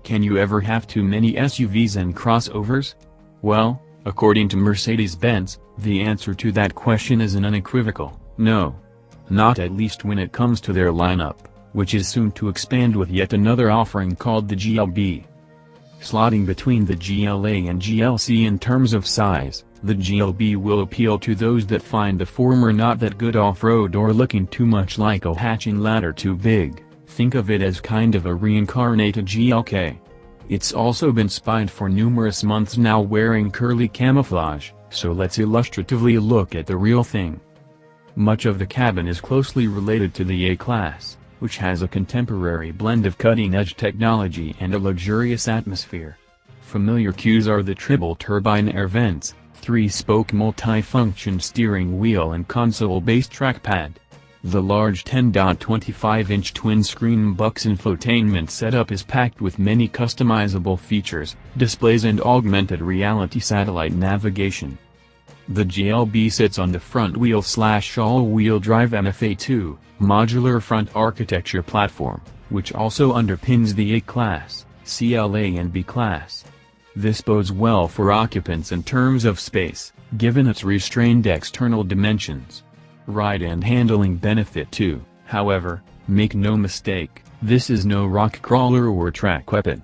Can you ever have too many SUVs and crossovers? Well, according to Mercedes-Benz, the answer to that question is an unequivocal no. Not at least when it comes to their lineup, which is soon to expand with yet another offering called the GLB. Slotting between the GLA and GLC in terms of size, the GLB will appeal to those that find the former not that good off-road or looking too much like a hatching ladder too big. Think of it as kind of a reincarnated GLK. It's also been spied for numerous months now wearing curly camouflage, so let's illustratively look at the real thing. Much of the cabin is closely related to the A-Class, which has a contemporary blend of cutting-edge technology and a luxurious atmosphere. Familiar cues are the triple turbine air vents, 3-spoke multi-function steering wheel and console-based trackpad. The large 10.25-inch twin-screen Bucks infotainment setup is packed with many customizable features, displays and augmented reality satellite navigation. The GLB sits on the front wheel/all-wheel drive MFA2, modular front architecture platform, which also underpins the A-Class, CLA and B-Class. This bodes well for occupants in terms of space, given its restrained external dimensions. Ride and handling benefit too, however, make no mistake, this is no rock crawler or track weapon.